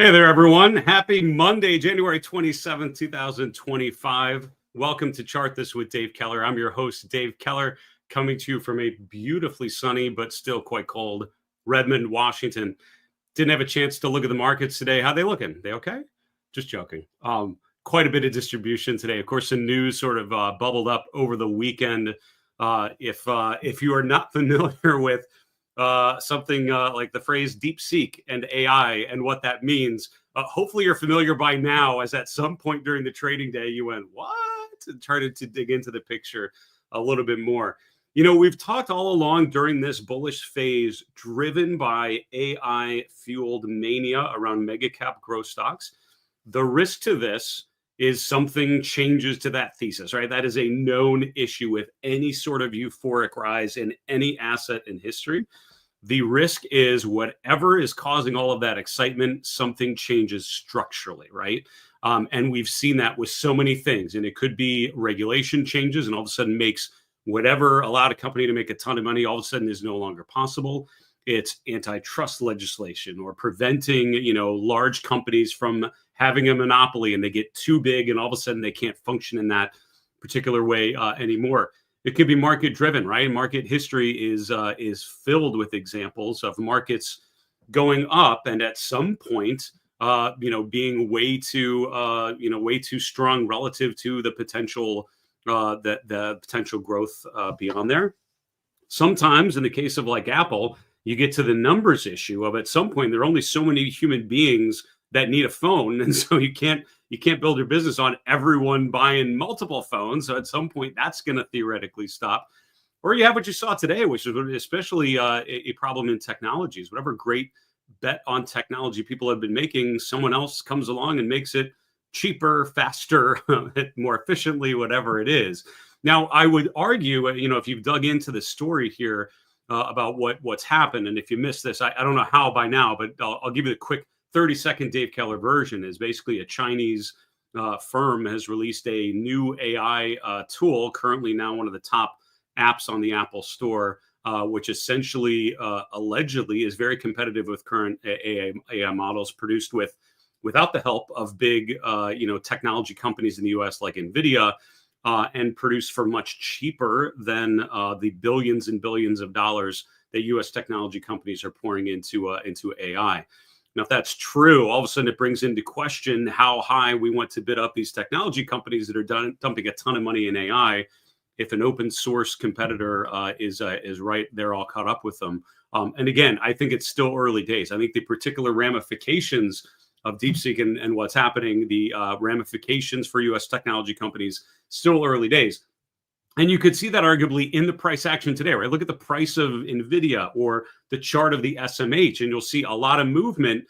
Hey there, everyone. Happy Monday, January 27th, 2025. Welcome to Chart This with Dave Keller. I'm your host, Dave Keller, coming to you from a beautifully sunny but still quite cold Redmond, Washington. Didn't have a chance to look at the markets today. How they looking? They okay? Just joking. Quite a bit of distribution today. Of course, the news sort of bubbled up over the weekend. If you are not familiar with something like the phrase DeepSeek and AI and what that means, hopefully you're familiar by now, as at some point during the trading day, you went, what? And started to dig into the picture a little bit more. You know, we've talked all along during this bullish phase driven by AI-fueled mania around mega cap growth stocks. The risk to this is something changes to that thesis, right? That is a known issue with any sort of euphoric rise in any asset in history. The risk is whatever is causing all of that excitement, something changes structurally, right? And we've seen that with so many things. And it could be regulation changes and all of a sudden makes whatever allowed a company to make a ton of money all of a sudden is no longer possible. It's antitrust legislation or preventing, large companies from having a monopoly and they get too big and all of a sudden they can't function in that particular way anymore. It could be market driven, right? Market history is filled with examples of markets going up and at some point, being way too strong relative to the potential the potential growth beyond there. Sometimes, in the case of like Apple, you get to the numbers issue of at some point there are only so many human beings that need a phone, and so you can't build your business on everyone buying multiple phones. So at some point that's going to theoretically stop. Or you have what you saw today, which is especially a problem in technologies. Whatever great bet on technology people have been making, someone else comes along and makes it cheaper, faster, more efficiently, whatever it is. Now, I would argue, if you've dug into the story here about what's happened, and if you missed this, I don't know how by now, but I'll give you the quick 30-second Dave Keller version. Is basically a Chinese firm has released a new AI tool, currently now one of the top apps on the Apple Store, which essentially allegedly is very competitive with current AI models produced without the help of big, technology companies in the U.S. like NVDA, and produced for much cheaper than the billions and billions of dollars that U.S. technology companies are pouring into AI. Now, if that's true, all of a sudden it brings into question how high we want to bid up these technology companies that are dumping a ton of money in AI. If an open source competitor is right, they're all caught up with them. And again, I think it's still early days. I think the particular ramifications of DeepSeek and what's happening, the ramifications for U.S. technology companies, still early days. And you could see that arguably in the price action today, right? Look at the price of NVIDIA or the chart of the SMH, and you'll see a lot of movement.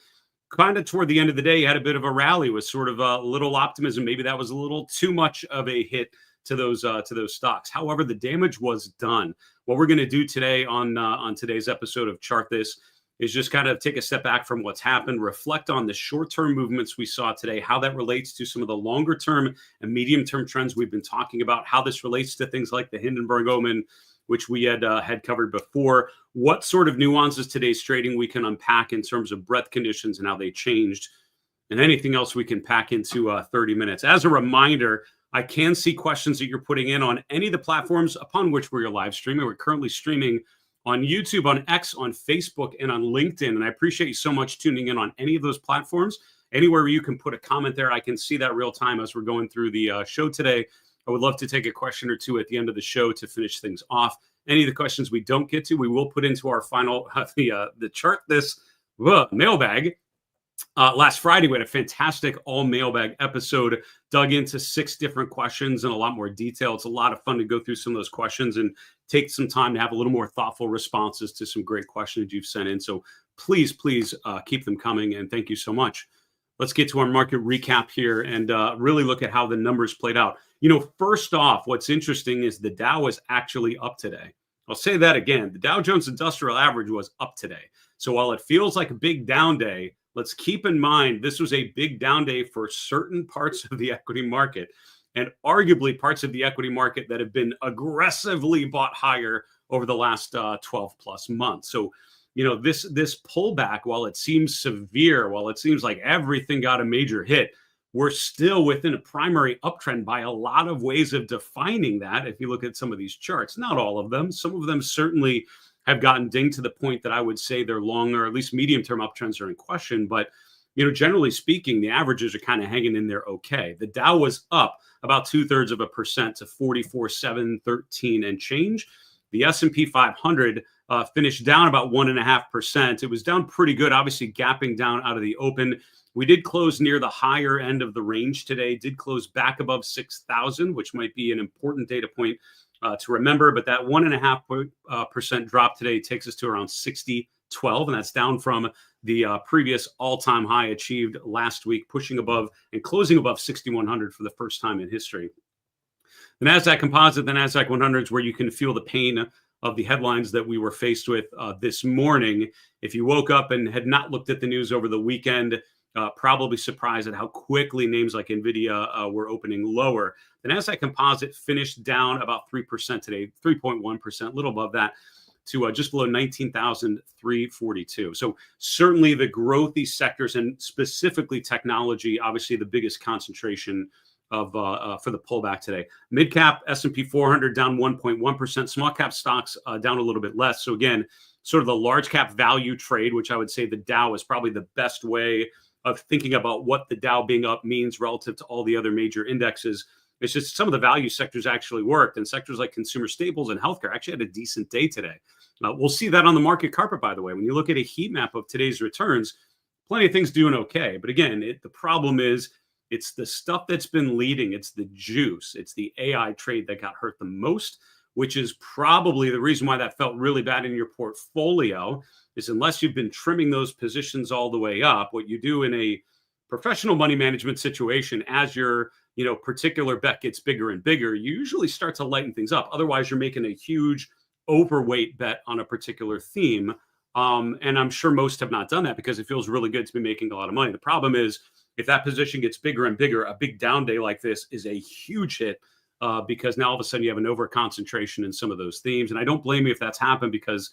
Kind of toward the end of the day, you had a bit of a rally with sort of a little optimism. Maybe that was a little too much of a hit to those stocks. However, the damage was done. What we're going to do today on today's episode of Chart This is just kind of take a step back from what's happened, reflect on the short-term movements we saw today, how that relates to some of the longer-term and medium-term trends we've been talking about, how this relates to things like the Hindenburg-Omen, which we had covered before, what sort of nuances today's trading we can unpack in terms of breadth conditions and how they changed, and anything else we can pack into 30 minutes. As a reminder, I can see questions that you're putting in on any of the platforms upon which we're live streaming. We're currently streaming on YouTube, on X, on Facebook, and on LinkedIn. And I appreciate you so much tuning in on any of those platforms. Anywhere you can put a comment there, I can see that real time as we're going through the show today. I would love to take a question or two at the end of the show to finish things off. Any of the questions we don't get to, we will put into our final, the Chart This mailbag. Last Friday, we had a fantastic all mailbag episode, dug into 6 different questions in a lot more detail. It's a lot of fun to go through some of those questions and take some time to have a little more thoughtful responses to some great questions you've sent in. So please keep them coming. And thank you so much. Let's get to our market recap here and really look at how the numbers played out. First off, what's interesting is the Dow is actually up today. I'll say that again. The Dow Jones Industrial Average was up today. So while it feels like a big down day, let's keep in mind this was a big down day for certain parts of the equity market, and arguably parts of the equity market that have been aggressively bought higher over the last 12 plus months. So this pullback, while it seems severe, while it seems like everything got a major hit, we're still within a primary uptrend by a lot of ways of defining that. If you look at some of these charts, not all of them, some of them certainly have gotten dinged to the point that I would say their long or at least medium-term uptrends are in question. But generally speaking, the averages are kind of hanging in there okay. The Dow was up about 0.2% to 44,713 and change. The S&P 500 finished down about 1.5%. It was down pretty good, obviously gapping down out of the open. We did close near the higher end of the range today, did close back above 6,000, which might be an important data point to remember. But that 1.5% drop today takes us to around 60.12, and that's down from the previous all-time high achieved last week, pushing above and closing above 6,100 for the first time in history. The Nasdaq Composite, the Nasdaq 100 is where you can feel the pain of the headlines that we were faced with this morning. If you woke up and had not looked at the news over the weekend, probably surprised at how quickly names like NVDA were opening lower. The Nasdaq Composite finished down about 3% today, 3.1%, a little above that, to just below 19,342. So certainly the growthy sectors, and specifically technology, obviously the biggest concentration of for the pullback today. Mid cap S&P 400 down 1.1%. Small cap stocks down a little bit less. So again, sort of the large cap value trade, which I would say the Dow is probably the best way of thinking about what the Dow being up means relative to all the other major indexes. It's just some of the value sectors actually worked, and sectors like consumer staples and healthcare actually had a decent day today. We'll see that on the market carpet, by the way. When you look at a heat map of today's returns, plenty of things doing okay. But again, the problem is it's the stuff that's been leading. It's the juice. It's the AI trade that got hurt the most, which is probably the reason why that felt really bad in your portfolio, is unless you've been trimming those positions all the way up, what you do in a professional money management situation, as your particular bet gets bigger and bigger, you usually start to lighten things up. Otherwise, you're making a huge overweight bet on a particular theme. And I'm sure most have not done that because it feels really good to be making a lot of money. The problem is if that position gets bigger and bigger, a big down day like this is a huge hit because now all of a sudden you have an over concentration in some of those themes. And I don't blame you if that's happened, because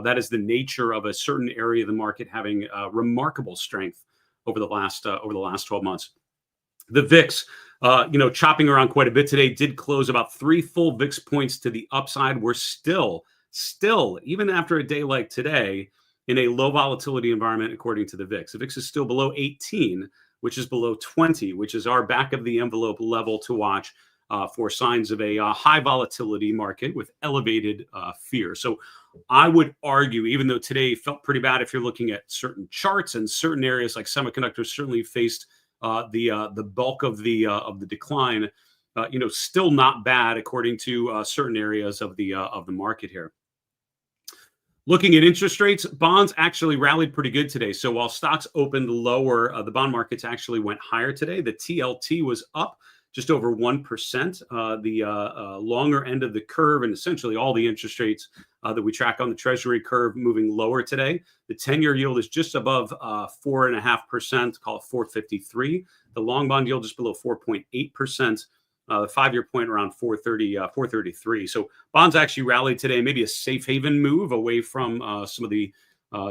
that is the nature of a certain area of the market having remarkable strength over the last 12 months. The VIX, chopping around quite a bit today, did close about 3 full VIX points to the upside. We're still, even after a day like today, in a low volatility environment, according to the VIX. The VIX is still below 18, which is below 20, which is our back of the envelope level to watch for signs of a high volatility market with elevated fear. So I would argue, even though today felt pretty bad, if you're looking at certain charts and certain areas like semiconductors certainly faced the bulk of the decline, still not bad according to certain areas of the market here. Looking at interest rates, bonds actually rallied pretty good today. So while stocks opened lower, the bond markets actually went higher today. The TLT was up just over 1%. The longer end of the curve, and essentially all the interest rates that we track on the Treasury curve, moving lower today. The 10-year yield is just above 4.5%, call it 4.53. The long bond yield just below 4.8%. The 5-year point around 4.33. So bonds actually rallied today, maybe a safe haven move away from some of the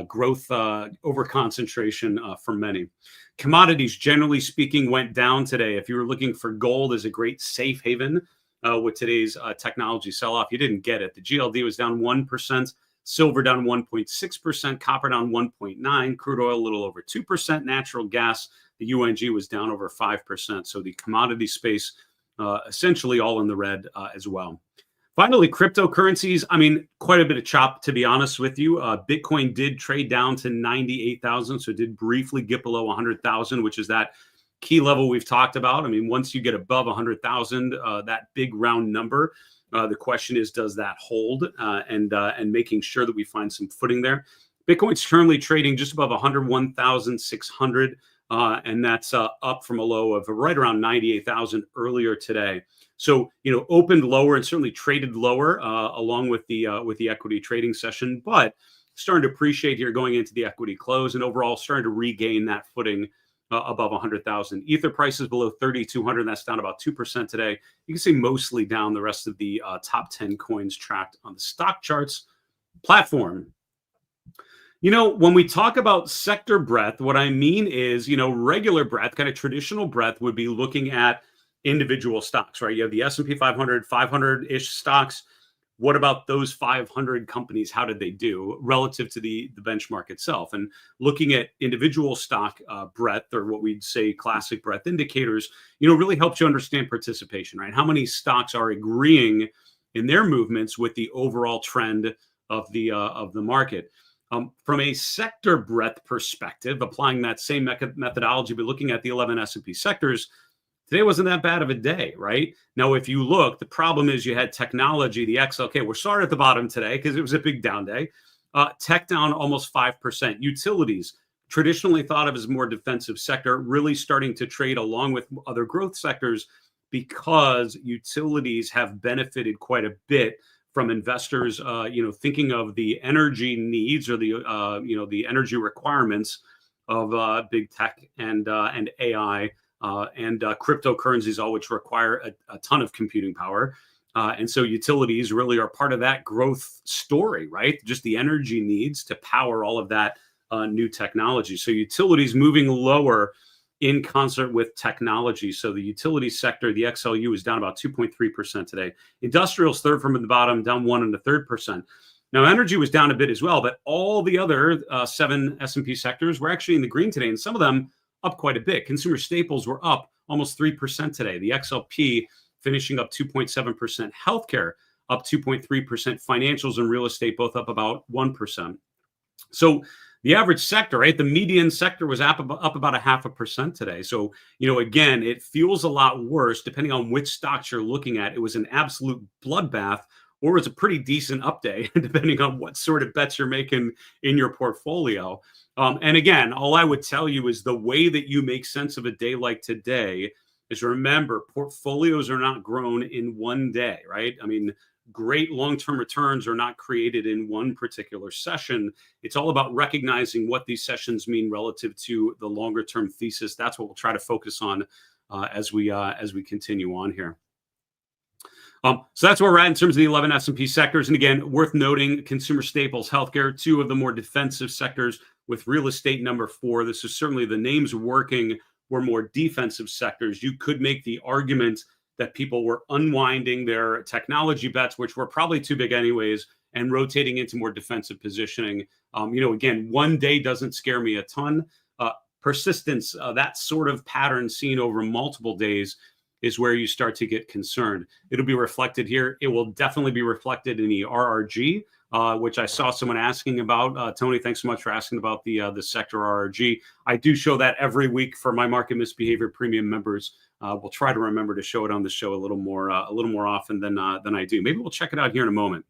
growth over concentration for many. Commodities, generally speaking, went down today. If you were looking for gold as a great safe haven with today's technology sell-off, you didn't get it. The GLD was down 1%, silver down 1.6%, copper down 1.9%, crude oil a little over 2%, natural gas, the UNG was down over 5%. So the commodity space essentially all in the red as well. Finally, cryptocurrencies, quite a bit of chop, to be honest with you. Bitcoin did trade down to 98,000, so it did briefly get below 100,000, which is that key level we've talked about. Once you get above 100,000, that big round number, the question is, does that hold? And making sure that we find some footing there. Bitcoin's currently trading just above 101,600. And that's up from a low of right around 98,000 earlier today. So, opened lower and certainly traded lower along with the equity trading session, but starting to appreciate here going into the equity close and overall starting to regain that footing above 100,000. Ether prices below 3,200. That's down about 2% today. You can see mostly down the rest of the top 10 coins tracked on the stock charts platform. When we talk about sector breadth, what I mean is, regular breadth, kind of traditional breadth would be looking at individual stocks, right? You have the S&P 500, 500-ish stocks. What about those 500 companies? How did they do relative to the benchmark itself? And looking at individual stock breadth, or what we'd say classic breadth indicators, really helps you understand participation, right? How many stocks are agreeing in their movements with the overall trend of the market? From a sector breadth perspective, applying that same methodology, but looking at the 11 S&P sectors, today wasn't that bad of a day, right? Now, if you look, the problem is you had technology, the X. Okay, we're starting at the bottom today because it was a big down day. Tech down almost 5%. Utilities, traditionally thought of as more defensive sector, really starting to trade along with other growth sectors because utilities have benefited quite a bit from investors, thinking of the energy needs or the energy requirements of big tech and AI and cryptocurrencies, all which require a ton of computing power. And so utilities really are part of that growth story, right? Just the energy needs to power all of that new technology. So utilities moving lower in concert with technology. So the utility sector, the XLU, is down about 2.3% today. Industrials, third from the bottom, down 1.33%. Now, energy was down a bit as well, but all the other 7 S&P sectors were actually in the green today, and some of them up quite a bit. Consumer staples were up almost 3% today. The XLP finishing up 2.7%. Healthcare up 2.3%. Financials and real estate both up about 1%. So the average sector, right? The median sector was up about 0.5% today. So, again, it feels a lot worse depending on which stocks you're looking at. It was an absolute bloodbath, or it was a pretty decent up day, depending on what sort of bets you're making in your portfolio. And again, all I would tell you is the way that you make sense of a day like today is, remember, portfolios are not grown in one day, right? I mean, great long-term returns are not created in one particular session. It's all about recognizing what these sessions mean relative to the longer-term thesis. That's what we'll try to focus on as we continue on here. So that's where we're at in terms of the 11 S&P sectors. And again, worth noting, consumer staples, healthcare, 2 of the more defensive sectors, with real estate number 4. This is certainly the names working were more defensive sectors. You could make the argument that people were unwinding their technology bets, which were probably too big anyways, and rotating into more defensive positioning. Again, one day doesn't scare me a ton. Persistence, that sort of pattern seen over multiple days, is where you start to get concerned. It'll be reflected here. It will definitely be reflected in the RRG, which I saw someone asking about. Tony, thanks so much for asking about the sector RRG. I do show that every week for my market misbehavior premium members. We'll try to remember to show it on the show a little more often than I do. Maybe we'll check it out here in a moment.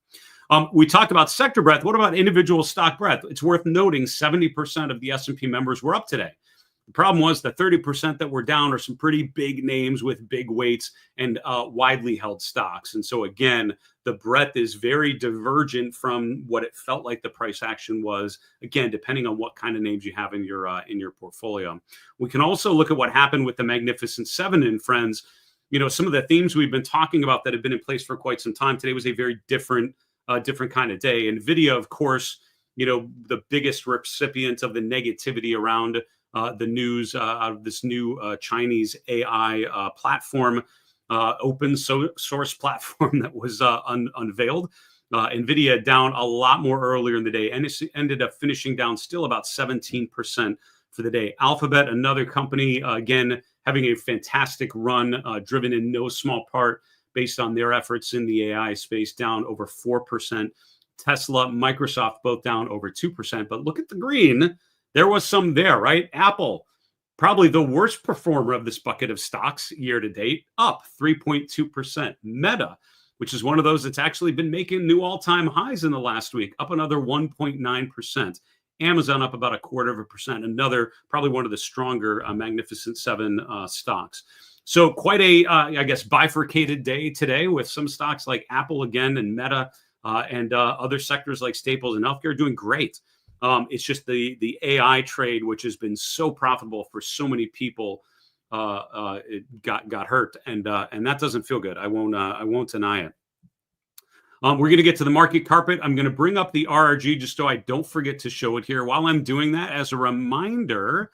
We talked about sector breadth. What about individual stock breadth? It's worth noting 70% of the S&P members were up today. The problem was the 30% that were down are some pretty big names with big weights and widely held stocks. And so again, the breadth is very divergent from what it felt like the price action was, again, depending on what kind of names you have in your portfolio. We can also look at what happened with the Magnificent Seven and friends. Some of the themes we've been talking about that have been in place for quite some time. Today was a very different kind of day. NVDA, of course, the biggest recipient of the negativity around the news of this new Chinese AI platform, open source platform that was unveiled. NVIDIA down a lot more earlier in the day, and it ended up finishing down still about 17% for the day. Alphabet, another company, again, having a fantastic run, driven in no small part based on their efforts in the AI space, down over 4%. Tesla, Microsoft, both down over 2%. But look at the green. There was some there, right? Apple, probably the worst performer of this bucket of stocks year to date, up 3.2%. Meta, which is one of those that's actually been making new all-time highs in the last week, up another 1.9%. Amazon up about 0.25%. Another, probably one of the stronger Magnificent Seven stocks. So quite a, bifurcated day today, with some stocks like Apple again and Meta and other sectors like staples and healthcare doing great. It's just the AI trade, which has been so profitable for so many people, it got hurt, and that doesn't feel good. I won't deny it. We're going to get to the market carpet. I'm going to bring up the RRG just so I don't forget to show it here. While I'm doing that, as a reminder,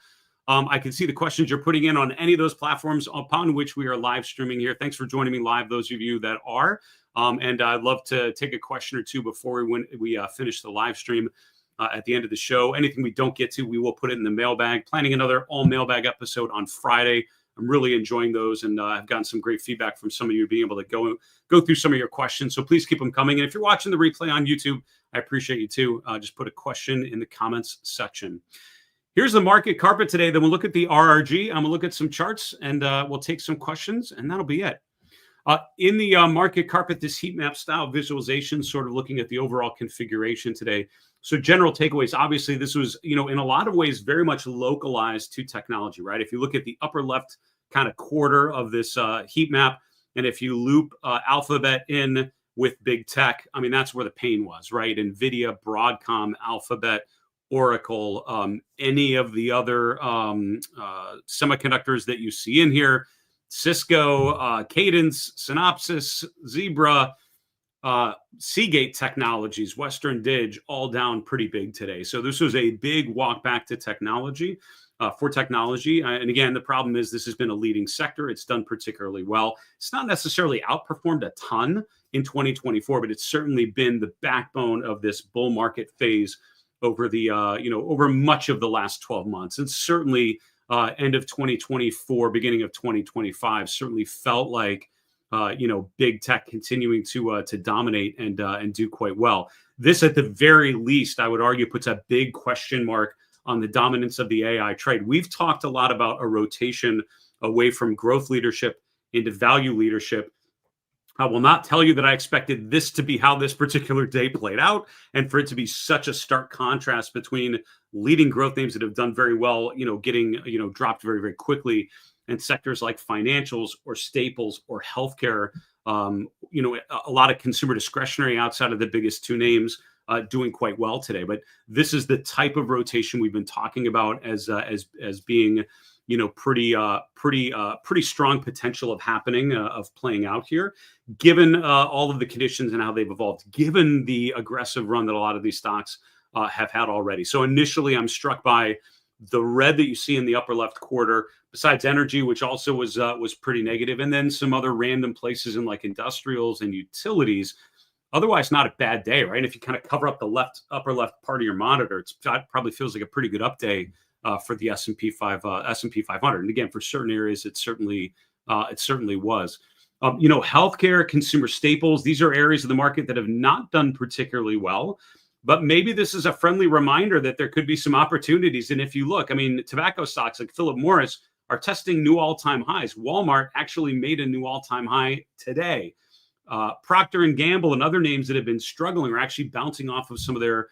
I can see the questions you're putting in on any of those platforms upon which we are live streaming here. Thanks for joining me live, those of you that are. And I'd love to take a question or two before we finish the live stream at the end of the show. Anything we don't get to, we will put it in the mailbag. Planning another all mailbag episode on Friday. I'm really enjoying those, and I've gotten some great feedback from some of you being able to go through some of your questions. So please keep them coming. And if you're watching the replay on YouTube, I appreciate you too. Just put a question in the comments section. Here's the market carpet today. Then we'll look at the RRG. I'm going to look at some charts, and we'll take some questions, and that'll be it. In the market carpet, this heat map style visualization, sort of looking at the overall configuration today. So general takeaways, obviously, this was, in a lot of ways, very much localized to technology, right? If you look at the upper left kind of quarter of this heat map, and if you loop Alphabet in with big tech, I mean, that's where the pain was, right? NVIDIA, Broadcom, Alphabet, Oracle, any of the other semiconductors that you see in here, Cisco, Cadence, Synopsys, Zebra, Seagate Technologies, Western Dig, all down pretty big today. So this was a big walk back to technology for technology. And again, the problem is this has been a leading sector. It's done particularly well. It's not necessarily outperformed a ton in 2024, but it's certainly been the backbone of this bull market phase over the over much of the last 12 months. And certainly end of 2024, beginning of 2025, certainly felt like big tech continuing to dominate and do quite well. This, at the very least, I would argue, puts a big question mark on the dominance of the AI trade. We've talked a lot about a rotation away from growth leadership into value leadership. I will not tell you that I expected this to be how this particular day played out, and for it to be such a stark contrast between leading growth names that have done very well, getting, dropped very, very quickly, and sectors like financials or staples or healthcare, a lot of consumer discretionary outside of the biggest two names doing quite well today. But this is the type of rotation we've been talking about as being, pretty strong potential of happening, of playing out here, given all of the conditions and how they've evolved, given the aggressive run that a lot of these stocks have had already. So initially, I'm struck by the red that you see in the upper left quarter, besides energy, which also was pretty negative, and then some other random places in like industrials and utilities. Otherwise, not a bad day, right? If you kind of cover up the upper left part of your monitor, it probably feels like a pretty good up day for the S&P 500. And again, for certain areas, it certainly was. Healthcare, consumer staples, these are areas of the market that have not done particularly well. But maybe this is a friendly reminder that there could be some opportunities. And if you look, tobacco stocks like Philip Morris are testing new all-time highs. Walmart actually made a new all-time high today. Procter & Gamble and other names that have been struggling are actually bouncing off of some of their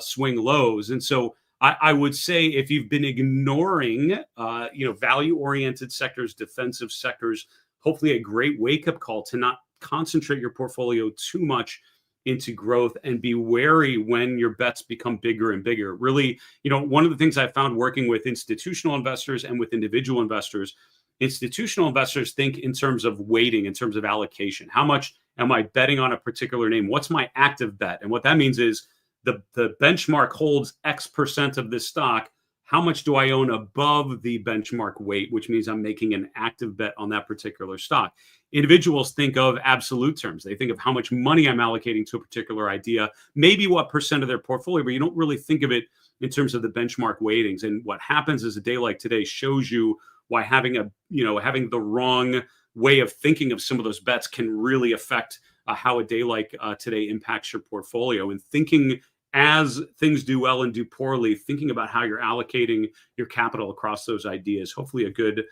swing lows. And so I would say if you've been ignoring, value-oriented sectors, defensive sectors, hopefully a great wake-up call to not concentrate your portfolio too much into growth and be wary when your bets become bigger and bigger. Really, one of the things I found working with institutional investors and with individual investors, institutional investors think in terms of weighting, in terms of allocation. How much am I betting on a particular name? What's my active bet? And what that means is the benchmark holds X% of this stock. How much do I own above the benchmark weight, which means I'm making an active bet on that particular stock. Individuals think of absolute terms. They think of how much money I'm allocating to a particular idea, maybe what percent of their portfolio, but you don't really think of it in terms of the benchmark weightings. And what happens is a day like today shows you why having the wrong way of thinking of some of those bets can really affect how a day like today impacts your portfolio. And thinking as things do well and do poorly, thinking about how you're allocating your capital across those ideas, hopefully a good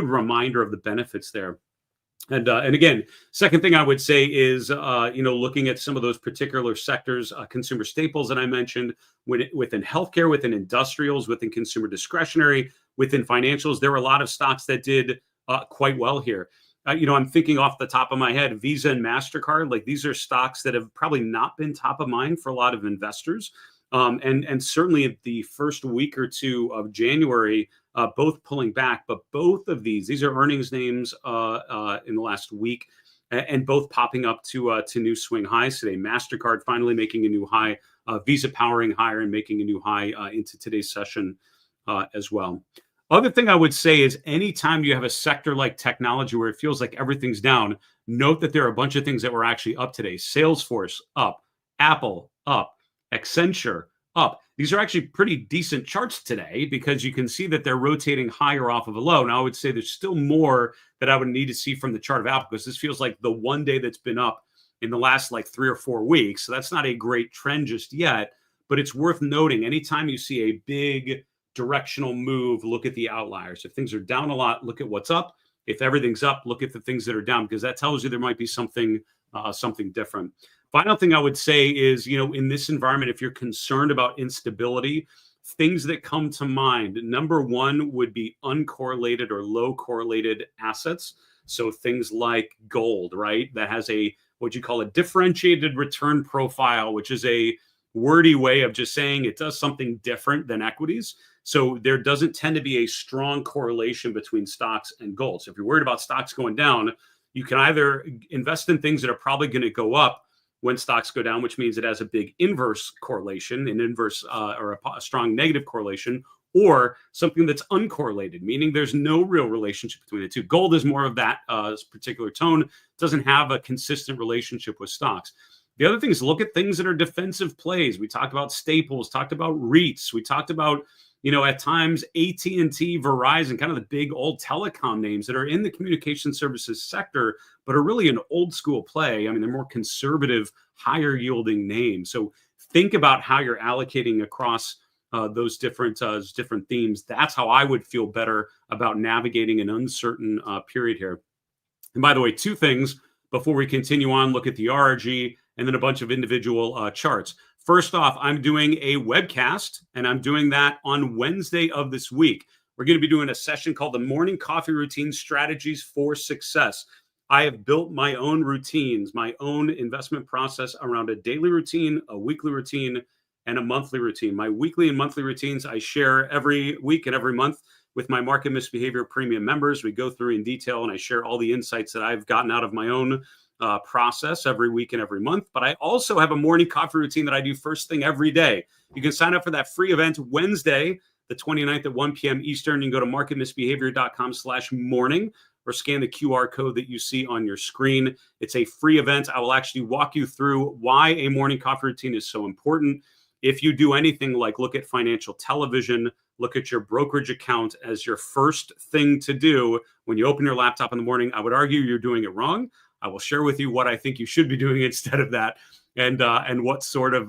reminder of the benefits there. And again, second thing I would say is, looking at some of those particular sectors, consumer staples that I mentioned, within healthcare, within industrials, within consumer discretionary, within financials, there were a lot of stocks that did quite well here. I'm thinking off the top of my head, Visa and MasterCard, like these are stocks that have probably not been top of mind for a lot of investors. And certainly the first week or two of January, both pulling back, but both of these are earnings names in the last week. and both popping up to new swing highs today. MasterCard finally making a new high, Visa powering higher and making a new high into today's session as well. Other thing I would say is anytime you have a sector like technology where it feels like everything's down, note that there are a bunch of things that were actually up today. Salesforce up, Apple up, Accenture up. These are actually pretty decent charts today because you can see that they're rotating higher off of a low. Now, I would say there's still more that I would need to see from the chart of Apple because this feels like the one day that's been up in the last like 3 or 4 weeks. So that's not a great trend just yet, but it's worth noting anytime you see a big directional move, look at the outliers. If things are down a lot, look at what's up. If everything's up, look at the things that are down because that tells you there might be something different. Final thing I would say is, in this environment, if you're concerned about instability, things that come to mind, number one would be uncorrelated or low correlated assets. So things like gold, right? That has what you call a differentiated return profile, which is a wordy way of just saying it does something different than equities. So there doesn't tend to be a strong correlation between stocks and gold. So if you're worried about stocks going down, you can either invest in things that are probably going to go up when stocks go down, which means it has a big inverse correlation, an inverse or a strong negative correlation, or something that's uncorrelated, meaning there's no real relationship between the two. Gold is more of that particular tone. It doesn't have a consistent relationship with stocks. The other thing is look at things that are defensive plays. We talked about staples, talked about REITs. We talked about, at times AT&T, Verizon, kind of the big old telecom names that are in the communication services sector, but are really an old school play. I mean, they're more conservative, higher yielding names. So think about how you're allocating across those different themes. That's how I would feel better about navigating an uncertain period here. And by the way, 2 things before we continue on, look at the RRG and then a bunch of individual charts. First off, I'm doing a webcast, and I'm doing that on Wednesday of this week. We're going to be doing a session called the Morning Coffee Routine Strategies for Success. I have built my own routines, my own investment process around a daily routine, a weekly routine, and a monthly routine. My weekly and monthly routines I share every week and every month with my Market Misbehavior Premium members. We go through in detail, and I share all the insights that I've gotten out of my own process every week and every month. But I also have a morning coffee routine that I do first thing every day. You can sign up for that free event Wednesday, the 29th at 1 p.m. Eastern. You can go to marketmisbehavior.com/morning or scan the QR code that you see on your screen. It's a free event. I will actually walk you through why a morning coffee routine is so important. If you do anything like look at financial television, look at your brokerage account as your first thing to do when you open your laptop in the morning, I would argue you're doing it wrong. I will share with you what I think you should be doing instead of that, and what sort of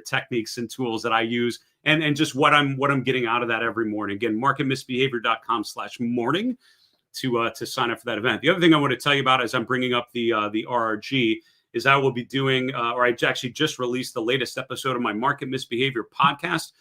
techniques and tools that I use, and just what I'm getting out of that every morning. Again, marketmisbehavior.com/morning to sign up for that event. The other thing I want to tell you about as I'm bringing up the RRG is I will be doing, or I actually just released the latest episode of my Market Misbehavior podcast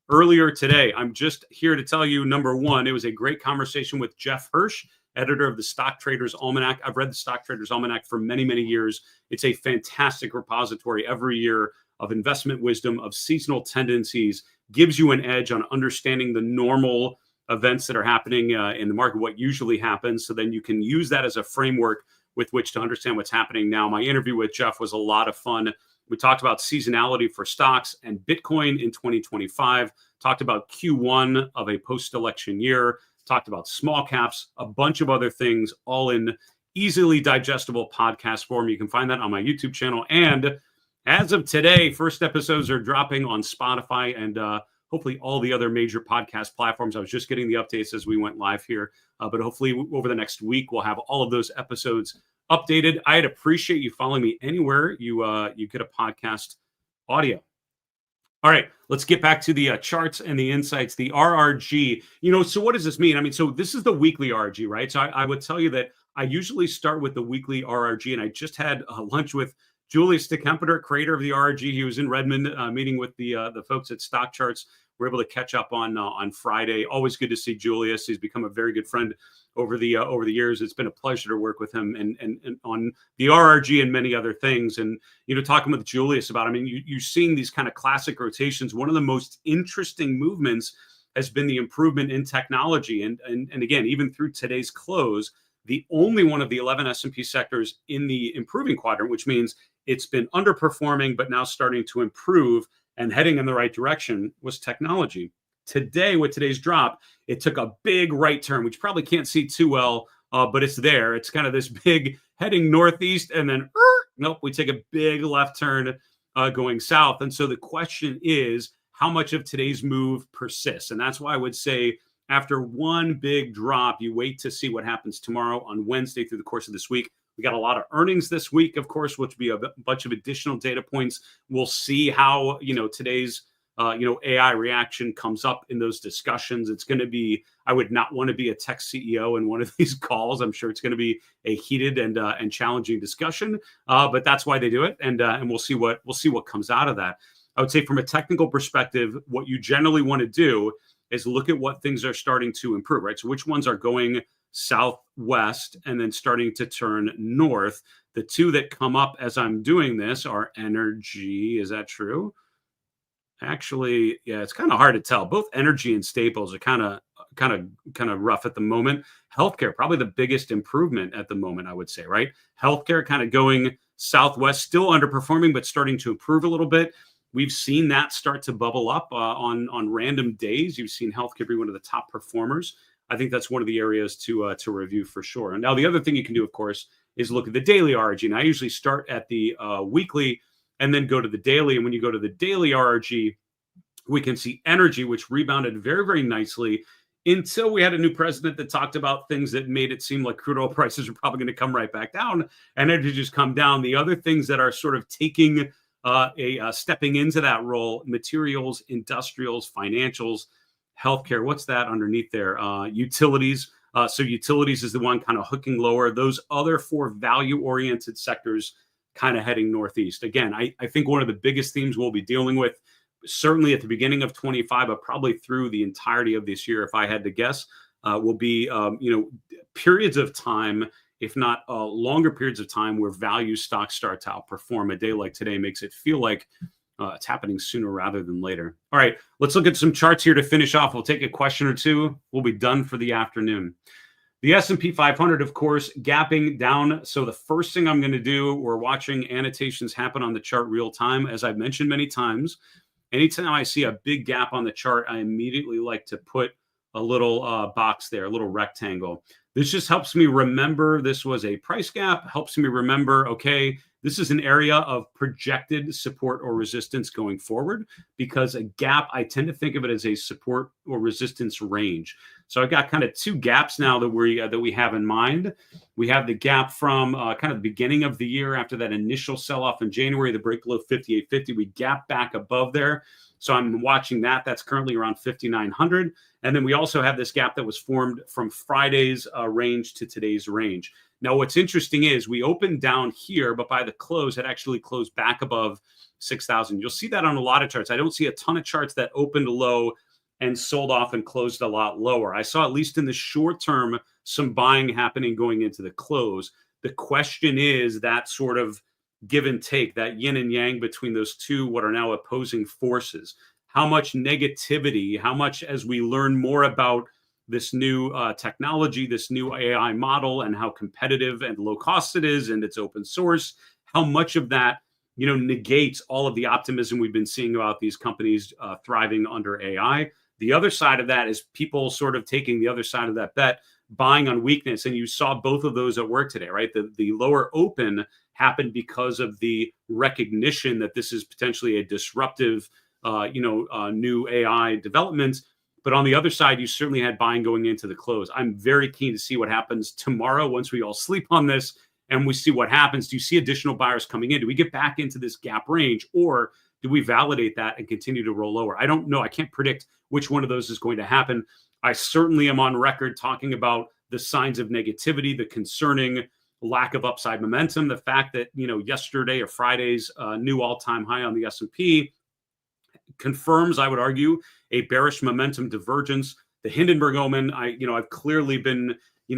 earlier today. I'm just here to tell you, number one, it was a great conversation with Jeff Hirsch, editor of the Stock Traders Almanac. I've read the Stock Traders Almanac for many, many years. It's a fantastic repository every year of investment wisdom, of seasonal tendencies, gives you an edge on understanding the normal events that are happening in the market, what usually happens. So then you can use that as a framework with which to understand what's happening now. My interview with Jeff was a lot of fun. We talked about seasonality for stocks and Bitcoin in 2025, talked about Q1 of a post-election year, talked about small caps, a bunch of other things, all in easily digestible podcast form. You can find that on my YouTube channel. And as of today, first episodes are dropping on Spotify and hopefully all the other major podcast platforms. I was just getting the updates as we went live here. But hopefully over the next week, we'll have all of those episodes updated. I'd appreciate you following me anywhere you get a podcast audio. All right, let's get back to the charts and the insights. The RRG, so what does this mean? I mean, so this is the weekly RRG, right? So I would tell you that I usually start with the weekly RRG, and I just had lunch with Julius DeKempeter, creator of the RRG. He was in Redmond meeting with the folks at Stock Charts. We're able to catch up on Friday. Always good to see Julius. He's become a very good friend over the years. It's been a pleasure to work with him and on the RRG and many other things. And talking with Julius about, I mean, you're seeing these kind of classic rotations. One of the most interesting movements has been the improvement in technology. And again, even through today's close, the only one of the 11 S&P sectors in the improving quadrant, which means it's been underperforming, but now starting to improve and heading in the right direction, was technology. Today, with today's drop, it took a big right turn, which you probably can't see too well, but it's there. It's kind of this big heading northeast, and then nope, we take a big left turn going south. And so the question is, how much of today's move persists? And that's why I would say after one big drop, you wait to see what happens tomorrow on Wednesday through the course of this week. We got a lot of earnings this week, of course, which will be a bunch of additional data points. We'll see how, today's, AI reaction comes up in those discussions. It's going to be, I would not want to be a tech CEO in one of these calls. I'm sure it's going to be a heated and challenging discussion, but that's why they do it. And we'll see what comes out of that. I would say from a technical perspective, what you generally want to do is look at what things are starting to improve, right? So which ones are going southwest and then starting to turn north. The two that come up as I'm doing this are energy. Is that true? Actually, yeah, it's kind of hard to tell. Both energy and staples are kind of rough at the moment. Healthcare, probably the biggest improvement at the moment, I would say, right? Healthcare kind of going southwest, still underperforming, but starting to improve a little bit. We've seen that start to bubble up on random days. You've seen healthcare be one of the top performers. I think that's one of the areas to review for sure. And now the other thing you can do, of course, is look at the daily RRG. And I usually start at the weekly and then go to the daily. And when you go to the daily RRG, we can see energy, which rebounded very, very nicely until we had a new president that talked about things that made it seem like crude oil prices are probably going to come right back down, and energy just come down. The other things that are sort of taking stepping into that role: materials, industrials, financials, healthcare. What's that underneath there? Utilities. So utilities is the one kind of hooking lower. Those other four value-oriented sectors kind of heading northeast. Again, I think one of the biggest themes we'll be dealing with, certainly at the beginning of 25, but probably through the entirety of this year, if I had to guess, will be periods of time, if not longer periods of time, where value stocks start to outperform. A day like today makes it feel like it's happening sooner rather than later. All right, let's look at some charts here to finish off. We'll take a question or two. We'll be done for the afternoon. The S&P 500, of course, gapping down. So the first thing I'm going to do, we're watching annotations happen on the chart real time. As I've mentioned many times, anytime I see a big gap on the chart, I immediately like to put a little box there, a little rectangle. This just helps me remember this was a price gap, helps me remember, okay, this is an area of projected support or resistance going forward, because a gap, I tend to think of it as a support or resistance range. So I've got kind of two gaps now that we have in mind. We have the gap from kind of the beginning of the year after that initial sell-off in January, the break below 58.50. We gap back above there. So I'm watching that. That's currently around 5,900. And then we also have this gap that was formed from Friday's range to today's range. Now, what's interesting is we opened down here, but by the close, it actually closed back above 6,000. You'll see that on a lot of charts. I don't see a ton of charts that opened low and sold off and closed a lot lower. I saw, at least in the short term, some buying happening going into the close. The question is that sort of give and take, that yin and yang between those two, what are now opposing forces. How much negativity, how much, as we learn more about this new technology, this new AI model, and how competitive and low cost it is, and it's open source, how much of that, negates all of the optimism we've been seeing about these companies thriving under AI. The other side of that is people sort of taking the other side of that bet, buying on weakness. And you saw both of those at work today, right? The lower open happened because of the recognition that this is potentially a disruptive, new AI development. But on the other side, you certainly had buying going into the close. I'm very keen to see what happens tomorrow once we all sleep on this and we see what happens. Do you see additional buyers coming in? Do we get back into this gap range, or do we validate that and continue to roll lower? I don't know. I can't predict which one of those is going to happen. I certainly am on record talking about the signs of negativity, the concerning lack of upside momentum, the fact that, yesterday or Friday's new all-time high on the S&P confirms, I would argue, a bearish momentum divergence. The Hindenburg Omen, I've clearly been,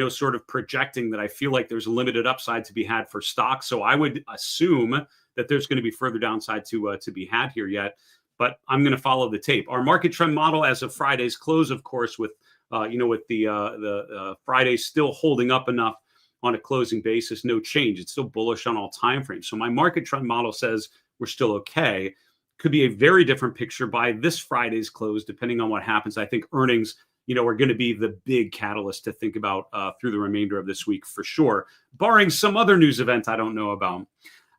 sort of projecting that I feel like there's a limited upside to be had for stocks. So I would assume that there's going to be further downside to be had here yet. But I'm going to follow the tape. Our market trend model as of Friday's close, of course, with the Friday still holding up enough on a closing basis, no change. It's still bullish on all time frames. So my market trend model says we're still okay. Could be a very different picture by this Friday's close, depending on what happens. I think earnings, are going to be the big catalyst to think about through the remainder of this week for sure, barring some other news event I don't know about.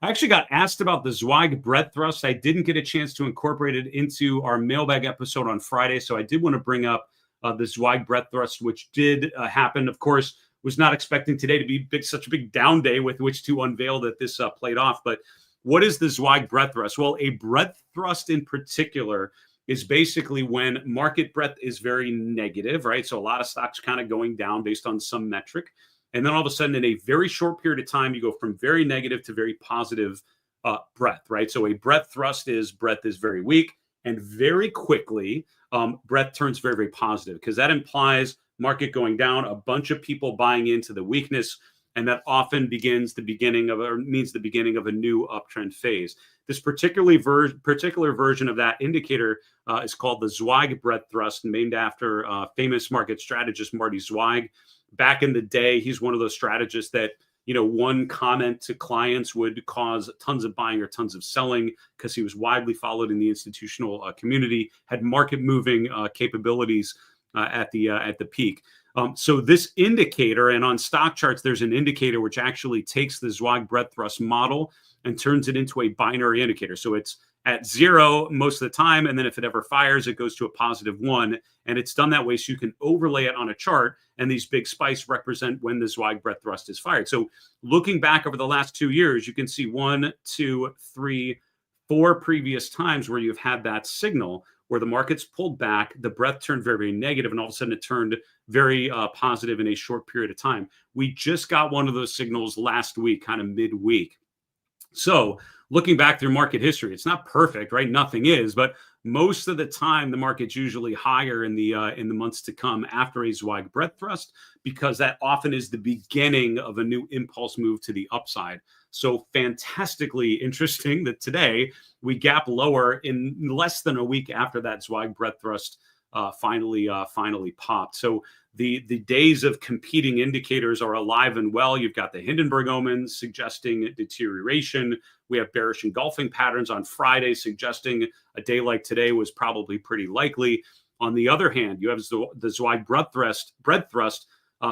I actually got asked about the Zweig breadth thrust. I didn't get a chance to incorporate it into our mailbag episode on Friday, so I did want to bring up the Zweig breadth thrust, which did happen. Of course, was not expecting today to be such a big down day with which to unveil that this played off. But what is the Zweig breadth thrust? Well, a breadth thrust in particular is basically when market breadth is very negative, right? So a lot of stocks kind of going down based on some metric. And then all of a sudden, in a very short period of time, you go from very negative to very positive breadth, right? So a breadth thrust is very weak, and very quickly, breadth turns very, very positive, because that implies market going down, a bunch of people buying into the weakness, and that often means the beginning of a new uptrend phase. This particular version of that indicator is called the Zweig breadth thrust, named after famous market strategist Marty Zweig. Back in the day, he's one of those strategists that, one comment to clients would cause tons of buying or tons of selling, because he was widely followed in the institutional community, had market moving capabilities at the peak. So this indicator, and on stock charts, there's an indicator which actually takes the Zweig breadth thrust model and turns it into a binary indicator. So it's at 0 most of the time, and then if it ever fires, it goes to a +1, and it's done that way so you can overlay it on a chart, and these big spikes represent when the Zweig breadth thrust is fired. So looking back over the last 2 years, you can see 1, 2, 3, 4 previous times where you've had that signal where the market's pulled back, the breadth turned very, very negative, and all of a sudden it turned very positive in a short period of time. We just got one of those signals last week, kind of midweek. So looking back through market history, it's not perfect, right? Nothing is, but most of the time the market's usually higher in the months to come after a Zweig breadth thrust, because that often is the beginning of a new impulse move to the upside. So fantastically interesting that today we gap lower in less than a week after that Zweig breadth thrust finally popped. So the days of competing indicators are alive and well. You've got the Hindenburg omens suggesting deterioration. We have bearish engulfing patterns on Friday suggesting a day like today was probably pretty likely. On the other hand, you have the Zweig breadth thrust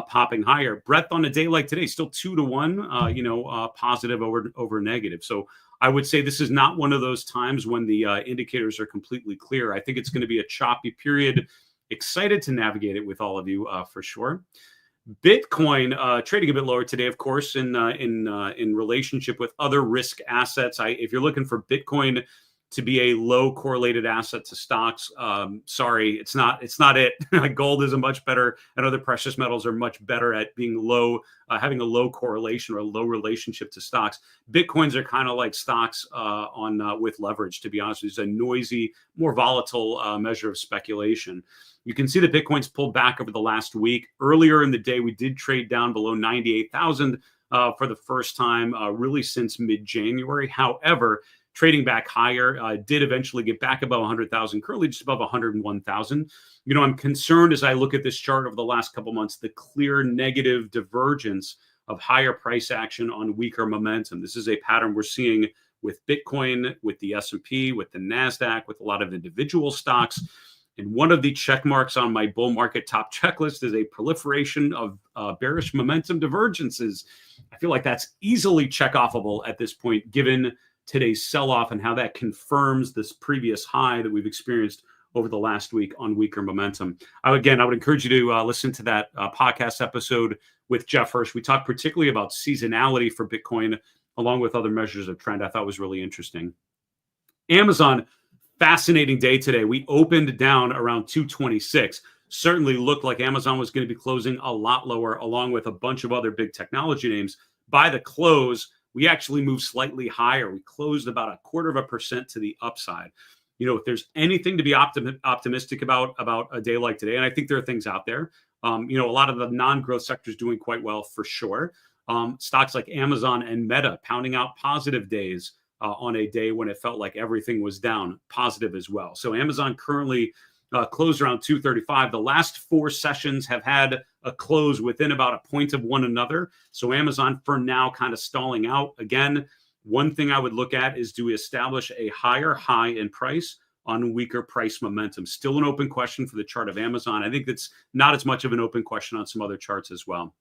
popping higher. Breadth on a day like today still 2 to 1, positive over negative. So I would say this is not one of those times when the indicators are completely clear. I think it's going to be a choppy period. Excited to navigate it with all of you for sure. Bitcoin trading a bit lower today, of course, in relationship with other risk assets. If you're looking for Bitcoin to be a low correlated asset to stocks, sorry, it's not it. Gold is a much better, and other precious metals are much better at being low, having a low correlation or a low relationship to stocks. Bitcoins are kind of like stocks with leverage, to be honest. It's a noisy, more volatile measure of speculation. You can see that Bitcoin's pulled back over the last week. Earlier in the day, we did trade down below 98,000 for the first time really since mid-January. However, trading back higher, did eventually get back above 100,000, currently just above 101,000. I'm concerned as I look at this chart over the last couple months, the clear negative divergence of higher price action on weaker momentum. This is a pattern we're seeing with Bitcoin, with the S&P, with the Nasdaq, with a lot of individual stocks. And one of the check marks on my bull market top checklist is a proliferation of bearish momentum divergences. I feel like that's easily check-offable at this point, given today's sell-off and how that confirms this previous high that we've experienced over the last week on weaker momentum. I would encourage you to listen to that podcast episode with Jeff Hirsch. We talked particularly about seasonality for Bitcoin, along with other measures of trend I thought was really interesting. Amazon, fascinating day today. We opened down around 226. Certainly looked like Amazon was going to be closing a lot lower, along with a bunch of other big technology names. By the close, we actually moved slightly higher. We closed about 0.25% to the upside. If there's anything to be optimistic about a day like today, and I think there are things out there, a lot of the non-growth sectors doing quite well for sure. Stocks like Amazon and Meta pounding out positive days on a day when it felt like everything was down, positive as well. So Amazon currently closed around 235. The last 4 sessions have had a close within about a point of one another. So Amazon for now kind of stalling out. Again, one thing I would look at is, do we establish a higher high in price on weaker price momentum? Still an open question for the chart of Amazon. I think that's not as much of an open question on some other charts as well.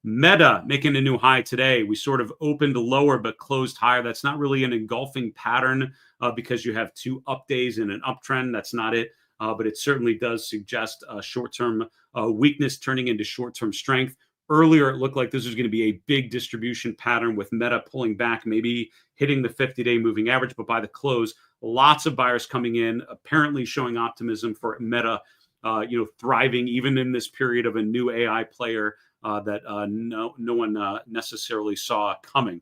Meta making a new high today. We sort of opened lower but closed higher. That's not really an engulfing pattern because you have 2 up days in an uptrend. That's not it. But it certainly does suggest short-term weakness turning into short-term strength. Earlier, it looked like this was going to be a big distribution pattern with Meta pulling back, maybe hitting the 50-day moving average. But by the close, lots of buyers coming in, apparently showing optimism for Meta, thriving even in this period of a new AI player that no one necessarily saw coming.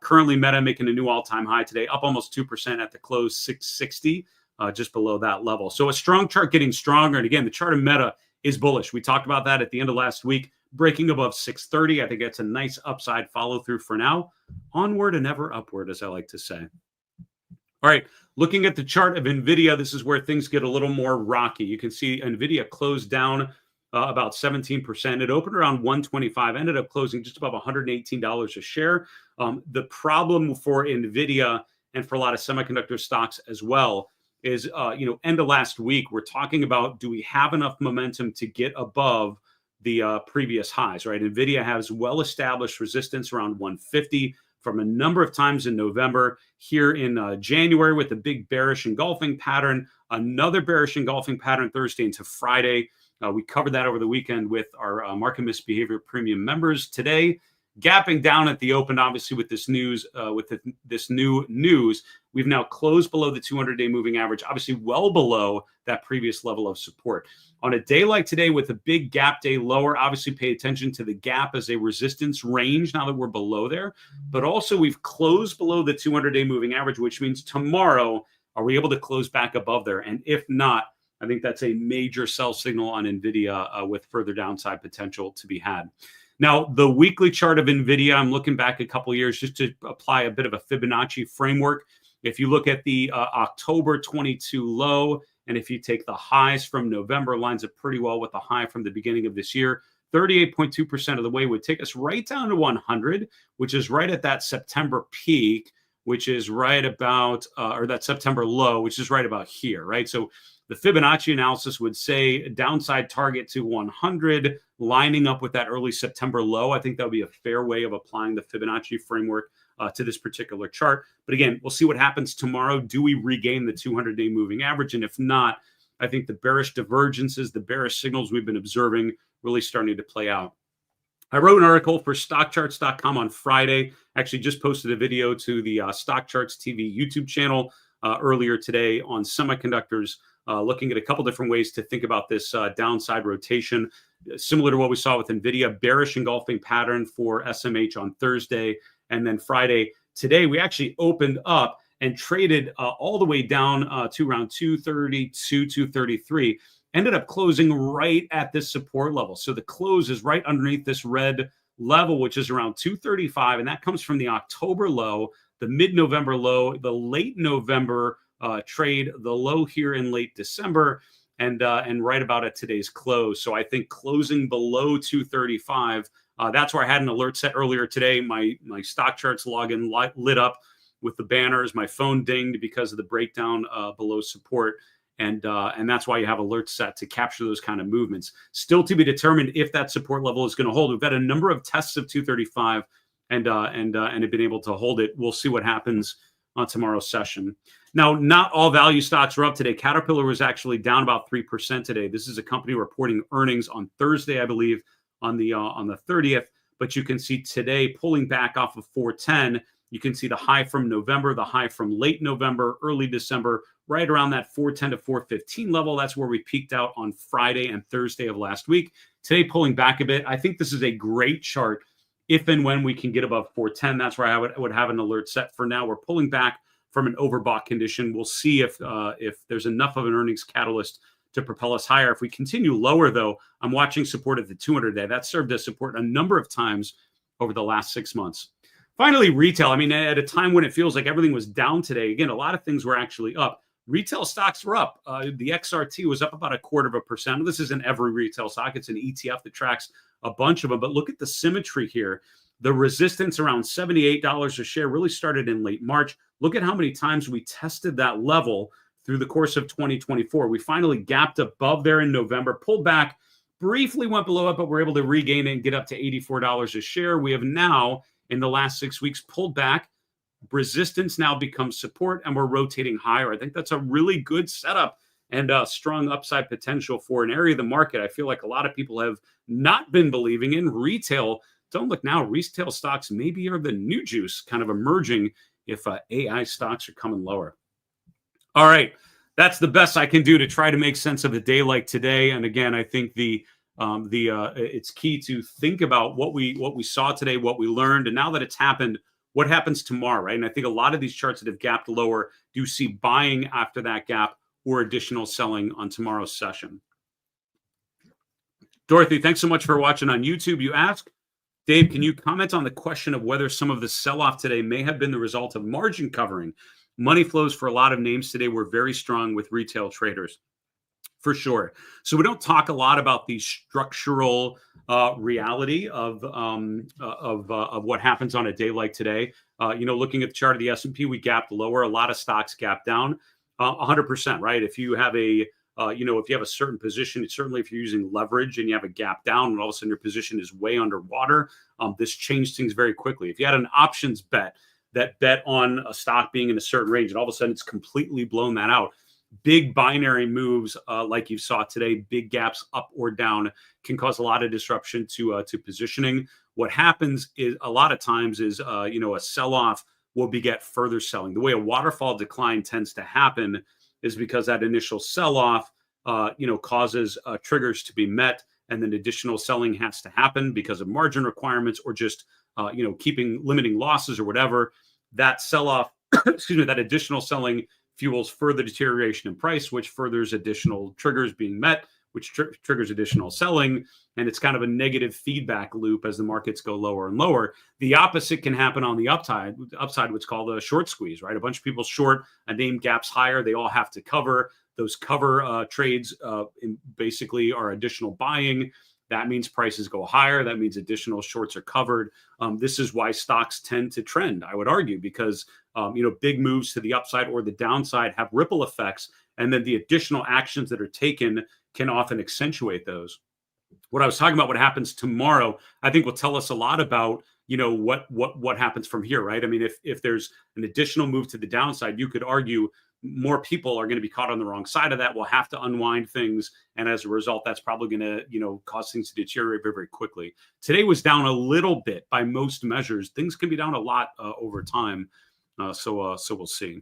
Currently, Meta making a new all-time high today, up almost 2% at the close, 660, just below that level. So a strong chart getting stronger. And again, the chart of Meta is bullish. We talked about that at the end of last week, breaking above 630. I think that's a nice upside follow through for now. Onward and ever upward, as I like to say. All right, looking at the chart of NVIDIA, this is where things get a little more rocky. You can see NVIDIA closed down about 17%. It opened around 125, ended up closing just above $118 a share. The problem for NVIDIA and for a lot of semiconductor stocks as well is, end of last week, we're talking about, do we have enough momentum to get above the previous highs, right? NVIDIA has well-established resistance around 150 from a number of times in November. Here in January with a big bearish engulfing pattern, another bearish engulfing pattern Thursday into Friday. We covered that over the weekend with our Market Misbehavior Premium members. Today, gapping down at the open, obviously with this news, this new news, we've now closed below the 200-day moving average, obviously well below that previous level of support. On a day like today with a big gap day lower, obviously pay attention to the gap as a resistance range now that we're below there. But also we've closed below the 200-day moving average, which means tomorrow, are we able to close back above there? And if not, I think that's a major sell signal on NVIDIA with further downside potential to be had. Now, the weekly chart of NVIDIA, I'm looking back a couple of years just to apply a bit of a Fibonacci framework. If you look at the October 22 low, and if you take the highs from November, lines up pretty well with the high from the beginning of this year. 38.2% of the way would take us right down to 100, which is right at that September peak, which is right about, or that September low, which is right about here, right? So the Fibonacci analysis would say a downside target to 100, lining up with that early September low. I think that would be a fair way of applying the Fibonacci framework to this particular chart. But again, we'll see what happens tomorrow. Do we regain the 200-day moving average? And if not, I think the bearish divergences, the bearish signals we've been observing really starting to play out. I wrote an article for stockcharts.com on Friday. Actually just posted a video to the Stock Charts TV YouTube channel earlier today on semiconductors, looking at a couple different ways to think about this downside rotation. Similar to what we saw with NVIDIA, bearish engulfing pattern for SMH on Thursday. And then Friday, today, we actually opened up and traded all the way down to around 232, 233. Ended up closing right at this support level. So the close is right underneath this red level, which is around 235. And that comes from the October low, the mid-November low, the late November trade, the low here in late December, and right about at today's close. So I think closing below 235, that's where I had an alert set earlier today. My stock charts login lit up with the banners. My phone dinged because of the breakdown below support. And that's why you have alerts set to capture those kind of movements. Still to be determined if that support level is going to hold. We've got a number of tests of 235 and have been able to hold it. We'll see what happens on tomorrow's session. Now, not all value stocks are up today. Caterpillar was actually down about 3% today. This is a company reporting earnings on Thursday, I believe, on the 30th. But you can see today pulling back off of 410. You can see the high from November, the high from late November, early December, right around that 410 to 415 level. That's where we peaked out on Friday and Thursday of last week. Today, pulling back a bit. I think this is a great chart if and when we can get above 410. That's where I would have an alert set. For now, we're pulling back from an overbought condition. We'll see if there's enough of an earnings catalyst to propel us higher. If we continue lower, though, I'm watching support at the 200-day. That served as support a number of times over the last 6 months. Finally, retail. I mean, at a time when it feels like everything was down today, again, a lot of things were actually up. retail stocks were up. The XRT was up about 0.25%. This isn't every retail stock. It's an ETF that tracks a bunch of them. But look at the symmetry here. The resistance around $78 a share really started in late March. Look at how many times we tested that level through the course of 2024. We finally gapped above there in November, pulled back, briefly went below it, but we're able to regain it and get up to $84 a share. We have now, in the last 6 weeks, pulled back. Resistance now becomes support, and we're rotating higher. I think that's a really good setup and strong upside potential for an area of the market I feel like a lot of people have not been believing in. Retail, don't look now, retail stocks maybe are the new juice kind of emerging if AI stocks are coming lower. All right, that's the best I can do to try to make sense of a day like today. And again, I think it's key to think about what we saw today, what we learned, and now that it's happened, what happens tomorrow, right? And I think a lot of these charts that have gapped lower, do you see buying after that gap or additional selling on tomorrow's session? Dorothy, thanks so much for watching on YouTube. You ask, Dave, can you comment on the question of whether some of the sell-off today may have been the result of margin covering? Money flows for a lot of names today were very strong with retail traders. For sure. So we don't talk a lot about the structural reality of what happens on a day like today. Looking at the chart of the S&P, we gapped lower. A lot of stocks gapped down 100%, right? If you have a certain position, certainly if you're using leverage and you have a gap down and all of a sudden your position is way underwater, this changed things very quickly. If you had an options bet that bet on a stock being in a certain range and all of a sudden it's completely blown that out, big binary moves like you saw today, big gaps up or down can cause a lot of disruption to positioning. What happens is a lot of times is a sell-off will beget further selling. The way a waterfall decline tends to happen is because that initial sell-off causes triggers to be met, and then additional selling has to happen because of margin requirements or just limiting losses or whatever. That sell-off, that additional selling fuels further deterioration in price, which furthers additional triggers being met, which triggers additional selling. And it's kind of a negative feedback loop as the markets go lower and lower. The opposite can happen on the upside, what's called a short squeeze, right? A bunch of people short, a name gaps higher, they all have to cover. Those cover trades basically are additional buying. That means prices go higher. That means additional shorts are covered. This is why stocks tend to trend, I would argue, because big moves to the upside or the downside have ripple effects, and then the additional actions that are taken can often accentuate those. What I was talking about, what happens tomorrow, I think will tell us a lot about what happens from here, right? I mean, if there's an additional move to the downside, you could argue more people are going to be caught on the wrong side of that. We'll have to unwind things. And as a result, that's probably going to, cause things to deteriorate very, very quickly. Today was down a little bit by most measures. Things can be down a lot over time. So we'll see.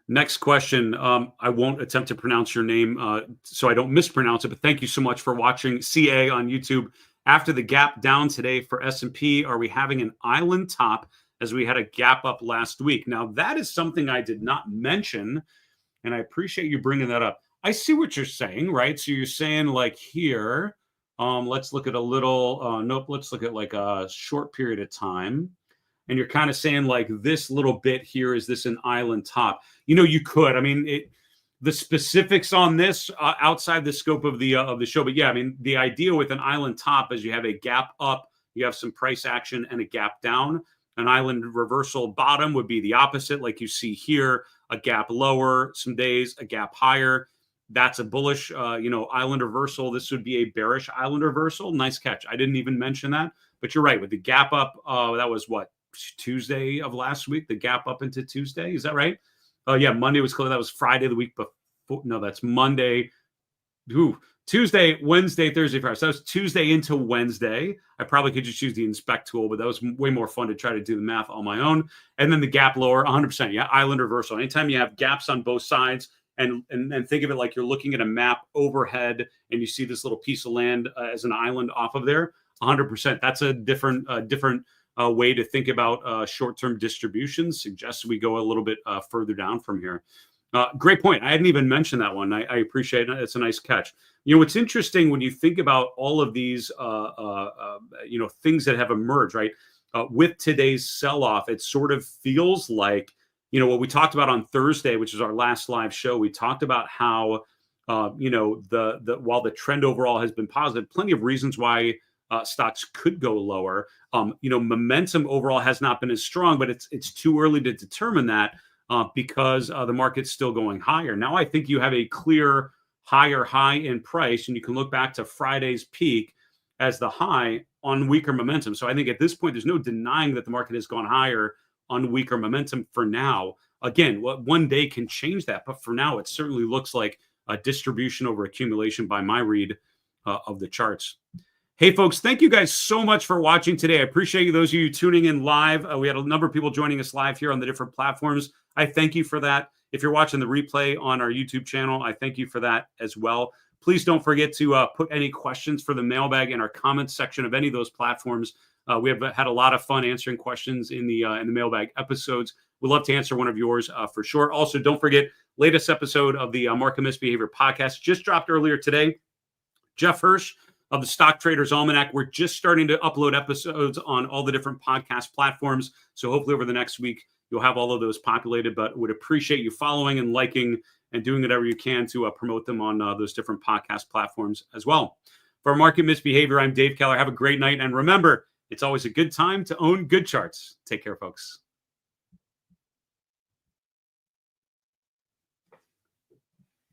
Next question. I won't attempt to pronounce your name so I don't mispronounce it, but thank you so much for watching. CA on YouTube. After the gap down today for S&P, are we having an island top as we had a gap up last week? Now, that is something I did not mention, and I appreciate you bringing that up. I see what you're saying, right? So you're saying like here, let's look at a little, let's look at like a short period of time. And you're kind of saying like this little bit here, is this an island top? You could, I mean, the specifics on this outside the scope of the show, but yeah, I mean, the idea with an island top is you have a gap up, you have some price action and a gap down. An island reversal bottom would be the opposite, like you see here, a gap lower some days, a gap higher. That's a bullish, island reversal. This would be a bearish island reversal. Nice catch. I didn't even mention that, but you're right. With the gap up, that was what, Tuesday of last week, the gap up into Tuesday. Is that right? Oh yeah, Monday was close. That was Friday the week before. No, that's Monday. Tuesday, Wednesday, Thursday, Friday. So that was Tuesday into Wednesday. I probably could just use the inspect tool, but that was way more fun to try to do the math on my own. And then the gap lower, 100%. Yeah, island reversal. Anytime you have gaps on both sides, and think of it like you're looking at a map overhead, and you see this little piece of land as an island off of there, 100%. That's a different way to think about short-term distributions. Suggests we go a little bit further down from here. Great point. I hadn't even mentioned that one. I appreciate it. It's a nice catch. What's interesting when you think about all of these, things that have emerged, right? With today's sell-off, it sort of feels like what we talked about on Thursday, which is our last live show, we talked about how, while the trend overall has been positive, plenty of reasons why stocks could go lower. Momentum overall has not been as strong, but it's too early to determine that because the market's still going higher. Now, I think you have a clear higher high in price, and you can look back to Friday's peak as the high on weaker momentum. So I think at this point, there's no denying that the market has gone higher on weaker momentum for now. Again, one day can change that, but for now, it certainly looks like a distribution over accumulation by my read of the charts. Hey, folks, thank you guys so much for watching today. I appreciate you, those of you tuning in live. We had a number of people joining us live here on the different platforms. I thank you for that. If you're watching the replay on our YouTube channel, I thank you for that as well. Please don't forget to put any questions for the mailbag in our comments section of any of those platforms. We have had a lot of fun answering questions in the mailbag episodes. We'd love to answer one of yours for sure. Also, don't forget, latest episode of the Market Misbehavior podcast just dropped earlier today. Jeff Hirsch of the Stock Traders Almanac. We're just starting to upload episodes on all the different podcast platforms. So hopefully over the next week, you'll have all of those populated, but would appreciate you following and liking and doing whatever you can to promote them on those different podcast platforms as well. For Market Misbehavior, I'm Dave Keller. Have a great night. And remember, it's always a good time to own good charts. Take care, folks.